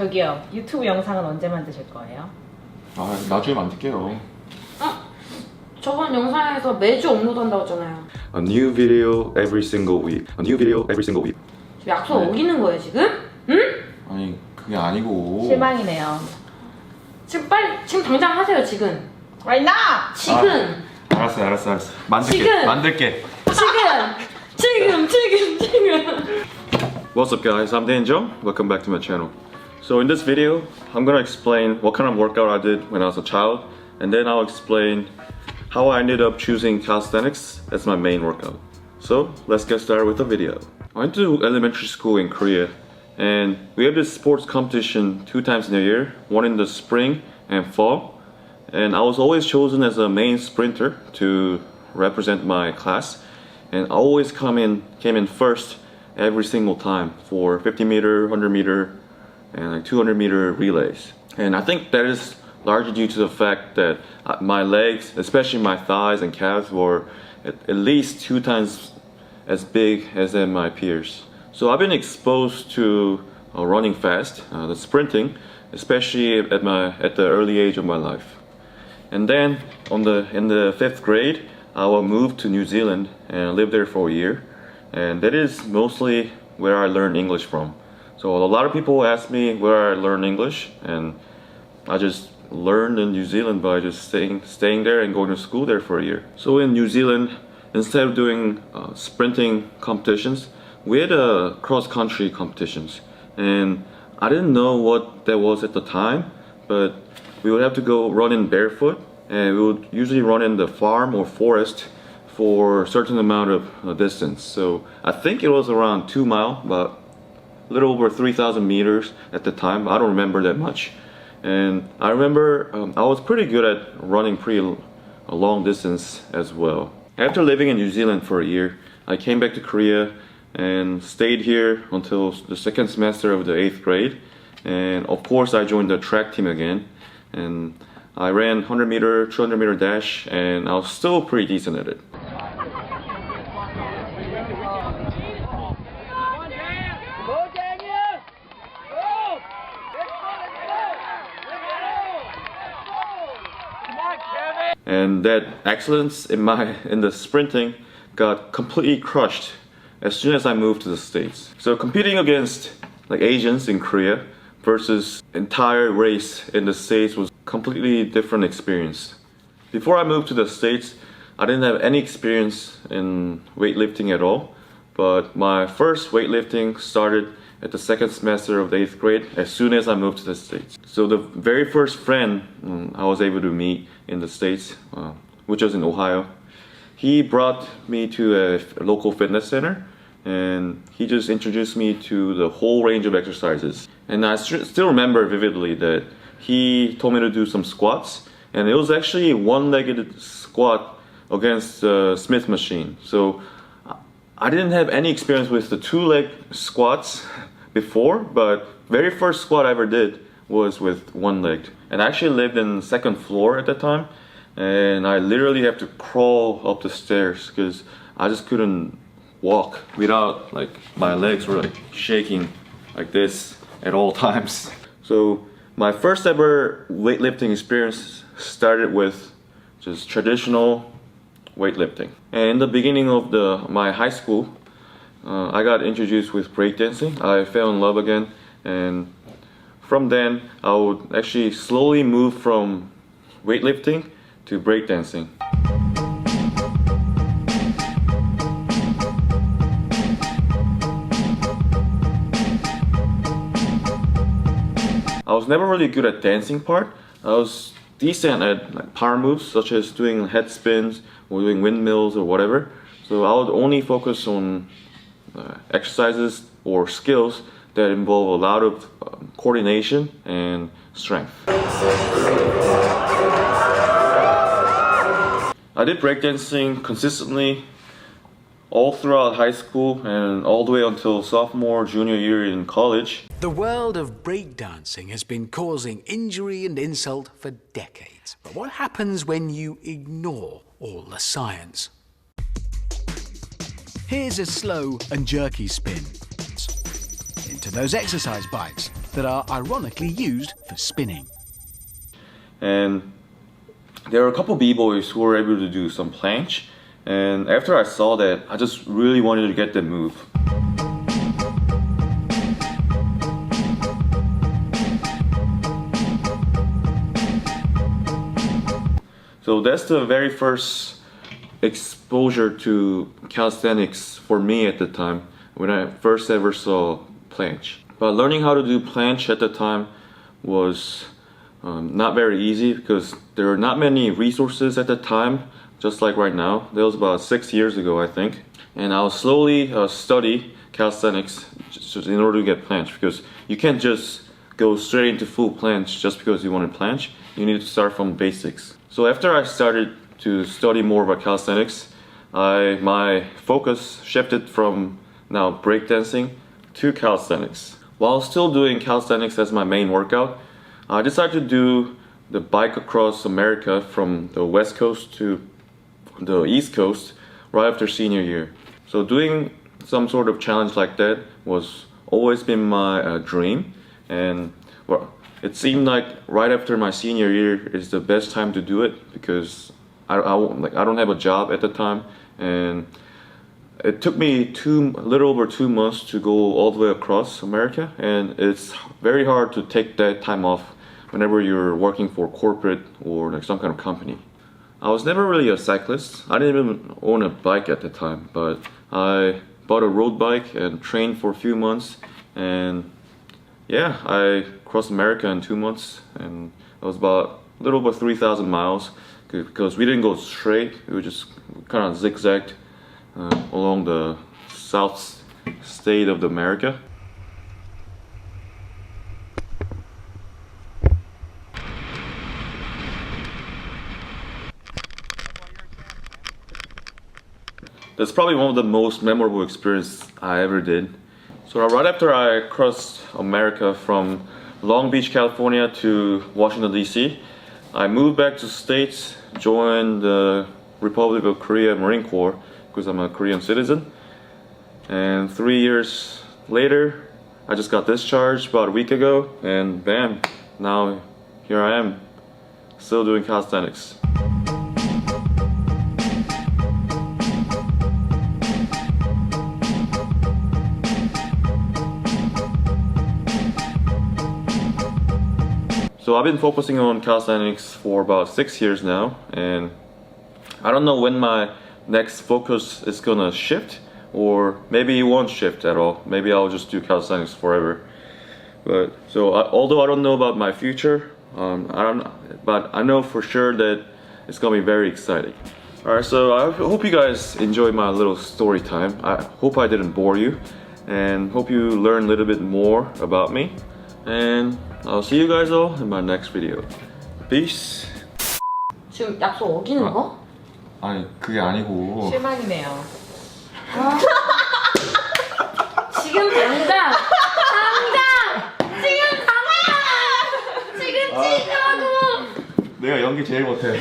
저기요, 유튜브 영상은 언제 만드실 거예요? 아, 나중에 만들게요. 저번 영상에서 매주 업로드한다고 했잖아요. A new video every single week. A new video every single week. 약속 어기는 거예요 지금? 응? 아니, 그게 아니고. 실망이네요. 지금 당장 하세요 지금. Right now! 지금! 알았어. 만들게. 지금! 만들게. 지금! What's up guys, I'm Jeong. Welcome back to my channel. So in this video, I'm gonna explain what kind of workout I did when I was a child, and then I'll explain how I ended up choosing calisthenics as my main workout. So let's get started with the video. I went to elementary school in Korea, and we have this sports competition 2 times in a year, one in the spring and fall. And I was always chosen as a main sprinter to represent my class, and I always came in first every single time for 50 meter, 100 meter, and like 200 meter relays. And I think that is largely due to the fact that my legs, especially my thighs and calves, were at least 2 times as big as my peers. So I've been exposed to running fast, the sprinting, especially at the early age of my life. And then in the 5th grade, I moved to New Zealand and lived there for a year. And that is mostly where I learned English from. So a lot of people ask me where I learned English, and I just learned in New Zealand by just staying there and going to school there for a year. So in New Zealand, instead of doing sprinting competitions, we had cross-country competitions. And I didn't know what that was at the time, but we would have to go running barefoot, and we would usually run in the farm or forest for a certain amount of distance. So I think it was around 2 miles, about a little over 3,000 meters at the time. I don't remember that much. And I remember I was pretty good at running a long distance as well. After living in New Zealand for a year, I came back to Korea and stayed here until the 2nd semester of the 8th grade. And of course I joined the track team again. And I ran 100 meter, 200 meter dash, and I was still pretty decent at it. And that excellence in the sprinting got completely crushed as soon as I moved to the States. So competing against like Asians in Korea versus entire race in the States was completely different experience. Before I moved to the States, I didn't have any experience in weightlifting at all, but my first weightlifting started at the 2nd semester of the 8th grade as soon as I moved to the States. So the very first friend I was able to meet in the States, which was in Ohio, he brought me to a local fitness center, and he just introduced me to the whole range of exercises. And I still remember vividly that he told me to do some squats, and it was actually one-legged squat against the Smith machine. So I didn't have any experience with the 2-leg squats before, but very first squat I ever did was with 1-legged. And I actually lived in the 2nd floor at that time, and I literally had to crawl up the stairs because I just couldn't walk without my legs were shaking like this at all times. So my first ever weightlifting experience started with just traditional weightlifting. And in the beginning of my high school, I got introduced with breakdancing. I fell in love again, and from then I would actually slowly move from weightlifting to breakdancing. I was never really good at dancing part. I was decent at power moves such as doing head spins or doing windmills or whatever. So I would only focus on exercises or skills that involve a lot of coordination and strength. I did breakdancing consistently all throughout high school and all the way until sophomore, junior year in college. The world of breakdancing has been causing injury and insult for decades. But what happens when you ignore all the science? Here's a slow and jerky spin into those exercise bikes. that are ironically used for spinning. And there were a couple b-boys who were able to do some planche, and after I saw that, I just really wanted to get that move. So that's the very first exposure to calisthenics for me at the time, when I first ever saw planche. But learning how to do planche at the time was not very easy because there were not many resources at the time, just like right now. That was about 6 years ago, I think. And I'll slowly study calisthenics just in order to get planche, because you can't just go straight into full planche just because you want to planche. You need to start from basics. So after I started to study more about calisthenics, my focus shifted from now breakdancing to calisthenics. While still doing calisthenics as my main workout, I decided to do the bike across America from the West Coast to the East Coast right after senior year. So doing some sort of challenge like that was always been my dream, and well, it seemed like right after my senior year is the best time to do it because I don't have a job at the time, and it took me a little over 2 months to go all the way across America, and it's very hard to take that time off whenever you're working for corporate or like some kind of company. I was never really a cyclist. I didn't even own a bike at the time, but I bought a road bike and trained for a few months, and yeah, I crossed America in 2 months, and it was about a little over 3,000 miles because we didn't go straight. We were just kind of zigzagged along the south state of America. That's probably one of the most memorable experiences I ever did. So right after I crossed America from Long Beach, California to Washington, D.C., I moved back to the States, joined the Republic of Korea Marine Corps because I'm a Korean citizen. And 3 years later, I just got discharged about a week ago, and bam, now here I am, still doing calisthenics. So I've been focusing on calisthenics for about 6 years now, and I don't know when my next focus is gonna shift, or maybe it won't shift at all. Maybe I'll just do calisthenics forever. But although I don't know about my future, but I know for sure that it's gonna be very exciting. Alright, so I hope you guys enjoyed my little story time. I hope I didn't bore you, and hope you learned a little bit more about me. And I'll see you guys all in my next video. Peace. 지금 약속 어기는 거? 아니 그게 아니고. 실망이네요. 지금 당장 지금 당장 지금 찍으라고. 내가 연기 제일 못해.